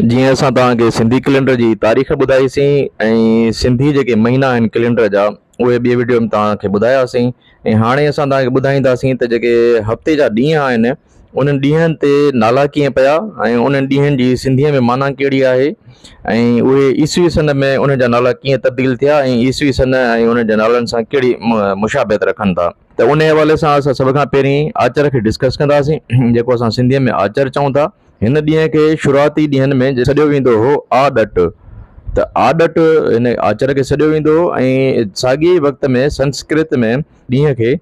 जीअं असां तव्हांखे सिंधी कैलेंडर जी तारीख़ ॿुधाईसीं ऐं सिंधी जेके महीना आहिनि कैलेंडर जा उहे ॿिए वीडियो में तव्हांखे ॿुधायासीं। ऐं हाणे असां तव्हांखे ॿुधाईंदासीं त जेके हफ़्ते जा ॾींहं आहिनि उन्हनि ॾींहंनि ते नाला कीअं पिया ऐं उन्हनि ॾींहंनि जी सिंधीअ में माना कहिड़ी आहे ऐं उहे ईसवी सन में उन्हनि जा नाला कीअं तब्दील थिया ऐं ईसवी सन ऐं उन्हनि जे नालनि सां कहिड़ी मुशाबियत रखनि था। त उन हवाले सां असां सभ खां पहिरीं आचर खे डिस्कस कंदासीं, जेको असां सिंधीअ में आचर चऊं था। हिन ॾींहं खे शुरूआती ॾींहंनि में सॾियो वेंदो हो आॾट। त आॾट हिन आचर खे सॾियो वेंदो हो ऐं साॻिए वक़्त में संस्कृत में ॾींहं खे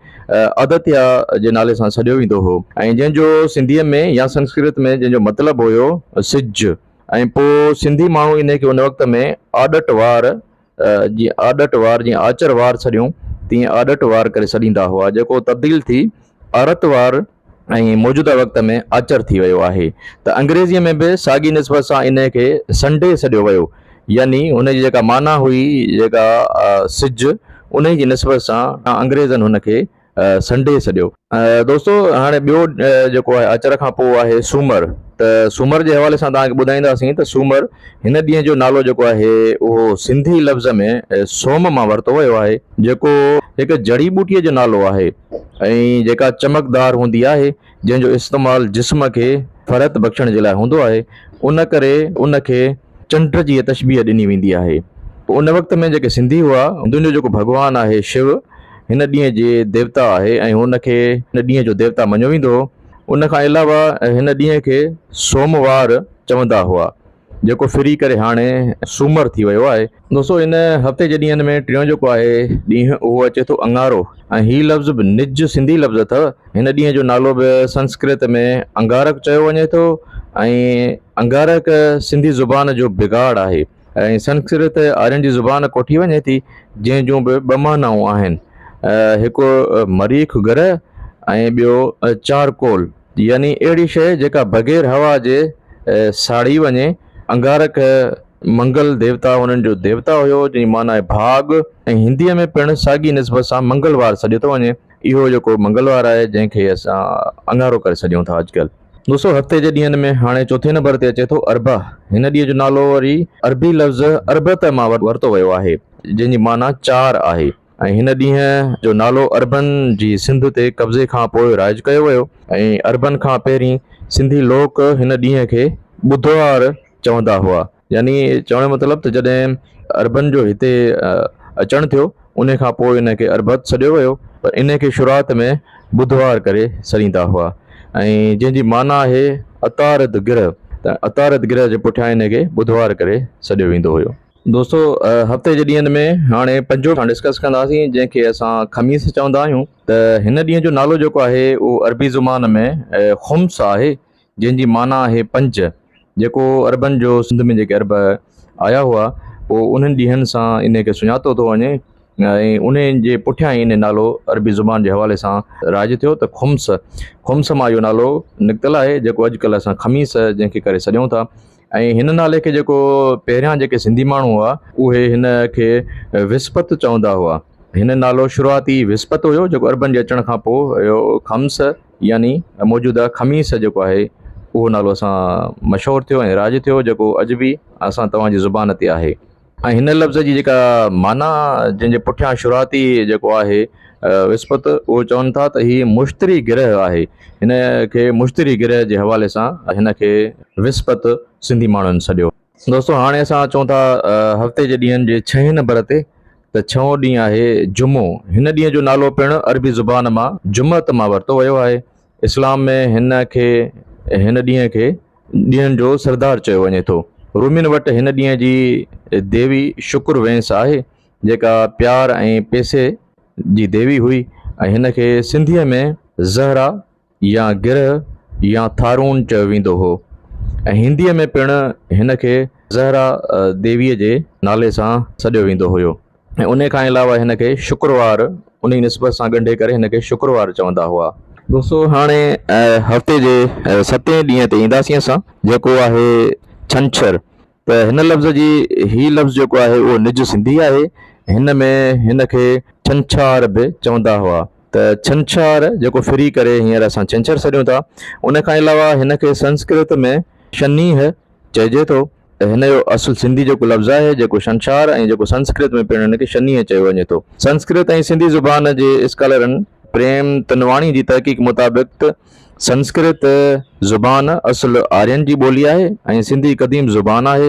आदतिया जे नाले सां सॾियो वेंदो हो ऐं जंहिंजो सिंधीअ में या संस्कृत में जंहिंजो मतिलबु हुयो सिज। ऐं पोइ सिंधी माण्हू इन खे उन वक़्त में आॾट वार, जीअं आॾट वार जीअं आचर वार सॾियूं तीअं आॾट वार करे सॾींदा हुआ, जेको तब्दील थी आरत वार ऐं मौजूदा वक़्त में आचर थी वियो आहे। त अंग्रेज़ीअ में बि साॻी निस्बत सां इन खे संडे सॾियो वियो, यानी हुनजी जेका माना हुई जेका सिज उन जी निस्बत सां अंग्रेज़नि हुनखे संडे सॾियो। दोस्तो हाणे ॿियो जेको आहे आचर खां पोइ आहे सूमर। त सूमर जे हवाले सां तव्हांखे ॿुधाईंदासीं त सूमर हिन ॾींहं जो नालो जेको आहे उहो सिंधी लफ़्ज़ में सोम मां वरितो वियो आहे, जेको हिकु जड़ी बूटीअ जो नालो आहे ऐं जेका चमकदार हूंदी आहे, जंहिंजो इस्तेमालु जिस्म खे फ़रत बख़्शण जे लाइ हूंदो आहे। उन करे उनखे चंड जी तशबीह ॾिनी वेंदी आहे। उन वक़्त में जेके सिंधी हुआ, दुनिया जो जेको भॻवानु आहे शिव हिन ॾींहं जे देवता आहे ऐं हुनखे हिन ॾींहं जो देवता मञियो वेंदो हो। उन खां अलावा हिन ॾींहं खे सोमवार चवंदा हुआ, जेको फिरी करे हाणे सूमर थी वियो आहे। दोस्तो इन हफ़्ते जे ॾींहंनि में टियों जेको आहे ॾींहुं उहो अचे थो अंगारो, ऐं हीउ लफ़्ज़ बि निज सिंधी लफ़्ज़ अथव। हिन ॾींहं जो नालो बि संस्कृत में अंगारक चयो वञे थो ऐं अंगारक सिंधी ज़ुबान जो बिगाड़ आहे ऐं संस्कृत आर्यन जी ज़ुबान कोठी वञे थी, जंहिं जूं बि ॿ मानाऊं आहिनि, हिकु मरीख़ घर ऐं ॿियो चारकोल, यानी अहिड़ी शइ जेका बग़ैर हवा जे साड़ी वञे। अंगारक मंगल देवता हुननि जो देवता हुयो, जंहिंजी माना आहे भाग, ऐं हिंदीअ में पिणु साॻी निस्बत सां मंगलवार सॾियो थो वञे। इहो जेको मंगलवार आहे जंहिंखे असां अंगारो करे सॾियूं था अॼुकल्ह। दोस्तो हफ़्ते जे ॾींहंनि में हाणे चौथे नंबर ते अचे थो अरबा। हिन ॾींहं जो नालो वरी अरबी लफ़्ज़ अरबत मां वरितो वियो आहे, जंहिंजी माना चार आहे ऐं हिन ॾींहं जो नालो अरबन जी सिंध ते कब्ज़े खां पोइ राइज कयो वियो ऐं अरबन खां पहिरीं सिंधी लोक हिन ॾींहं खे ॿुधवार चवंदा हुआ। यानी चवण जो मतिलबु त जॾहिं अरबन जो हिते अचणु थियो उन खां पोइ इन खे अरबत सॾियो वियो, पर इन खे शुरूआत में ॿुधवार करे सॾींदा हुआ ऐं जंहिंजी माना आहे अतारत गिरह। त अतारत गिरह जे पुठियां इन खे ॿुधवार करे सॾियो वेंदो हुयो। दोस्तो हफ़्ते जे ॾींहंनि में हाणे पंजो खां डिस्कस कंदासीं, जंहिंखे असां ख़मीस चवंदा आहियूं। त हिन ॾींहं जो नालो जेको आहे उहो अरबी ज़ुबान में ख़ुम्स आहे, जंहिंजी माना आहे पंज। जेको अरबन जो सिंध में जेके अरब आया हुआ पोइ उन्हनि ॾींहंनि सां इन खे सुञातो थो वञे ऐं उन जे पुठियां ई इन नालो अरबी ज़ुबान जे हवाले सां राज थियो। त ख़ुम्स मां इहो नालो निकितल आहे, जेको अॼुकल्ह असां ख़मीस जंहिंखे करे सॾियूं था। ऐं हिन नाले खे जेको पहिरियां जेके सिंधी माण्हू हुआ उहे हिन खे विस्पत चवंदा हुआ। हिन नालो शुरूआती विस्पत हुयो, जेको अरबन जे अचण खां पोइ इहो ख़म्स यानी मौजूदा ख़मीस जेको आहे उहो नालो असां मशहूरु थियो ऐं राज थियो, जेको अॼु बि असां तव्हांजी ज़ुबान ते आहे। ऐं हिन लफ़्ज़ जी जेका माना जंहिंजे पुठियां शुरूआती जेको आहे विस्पत, उहो चवनि था त हीअ मुश्तरी गिरह आहे। हिन खे मुश्तरी गिरह जे हवाले सां हिन खे विस्पत सिंधी माण्हुनि सॾियो। दोस्तो हाणे असां अचूं था हफ़्ते जे ॾींहंनि जे छहें नंबर ते। त छहों ॾींहुं आहे जुमो। हिन ॾींहं जो नालो पिणु अरबी ज़ुबान मां जुमत मां वरितो वियो आहे। इस्लाम में हिन ॾींहं खे ॾींहंनि जो सरदार चयो वञे थो। रूमियुनि वटि हिन ॾींहं जी देवी शुक्र वेंस आहे, जेका प्यार ऐं पैसे जी देवी हुई ऐं हिन खे सिंधीअ में ज़हरा या गिरह या थारून चयो वेंदो हो ऐं हिंदीअ में पिणु हिन खे ज़हरा देवीअ जे नाले सां सॾियो वेंदो हुयो ऐं उन खां अलावा हिन खे शुक्रवार उन जी निस्बत सां ॻंढे करे हिन खे शुक्रवार चवंदा हुआ। दोस्तो हाणे हफ़्ते जे सतें ॾींहं ते ईंदासीं असां, जेको आहे छंछरु। त हिन लफ़्ज़ जी हीउ लफ़्ज़ जेको आहे उहो निज सिंधी आहे। हिन में हिन खे छंछार बि चवंदा हुआ। त छंछार जेको फिरी करे हींअर असां छंछरु सॾियूं था। उन खां अलावा हिन खे संस्कृत में शनीह चइजे थो हिन जो असुल सिंधी जेको लफ़्ज़ आहे जेको छंछार ऐं जेको संस्कृत में पिणु हिनखे शनीअ चयो वञे थो। संस्कृत ऐं सिंधी ज़ुबान जे स्कॉलरनि प्रेम तनवाणी जी तहक़ीक़ मुताबिक़ संस्कृत ज़ुबान असुल आर्यन जी ॿोली आहे ऐं सिंधी क़दीम ज़ुबान आहे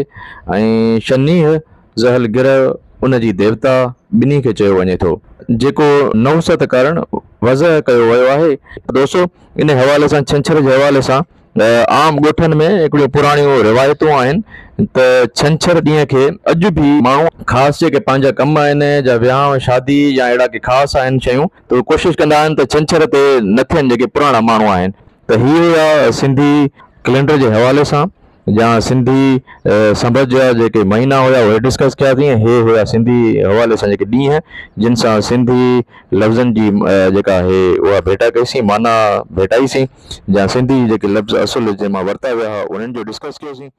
ऐं शनीअ ज़हल गिरह उन जी देवता ॿिन्ही खे चयो वञे थो, जेको नवसत करणु वज़ह कयो वियो आहे। दोस्तो, इन हवाले सां छंछर जे हवाले सां आम ॻोठनि में हिकिड़ियूं पुराणियूं रिवायतूं आहिनि त छंछर ॾींहं खे अॼु बि माण्हू ख़ासि जेके पंहिंजा कम आहिनि या विहांव शादी या अहिड़ा के ख़ासि आहिनि शयूं त उहे कोशिशि कंदा आहिनि त छंछर ते न थियनि जेके पुराणा माण्हू आहिनि। त हीअ हुआ सिंधी कैलेंडर जे हवाले सां या सिंधी संबत जा जेके महीना हुया उहे डिस्कस कयासीं। हे हुया सिंधी हवाले सां जेके ॾींहं जिन सां सिंधी लफ़्ज़नि जी जेका आहे उहा भेटा कईसीं, माना भेटाईसीं, या सिंधी जेके लफ़्ज़ असुल जे मां वरिता विया हुआ उन्हनि जो डिस्कस कयोसीं।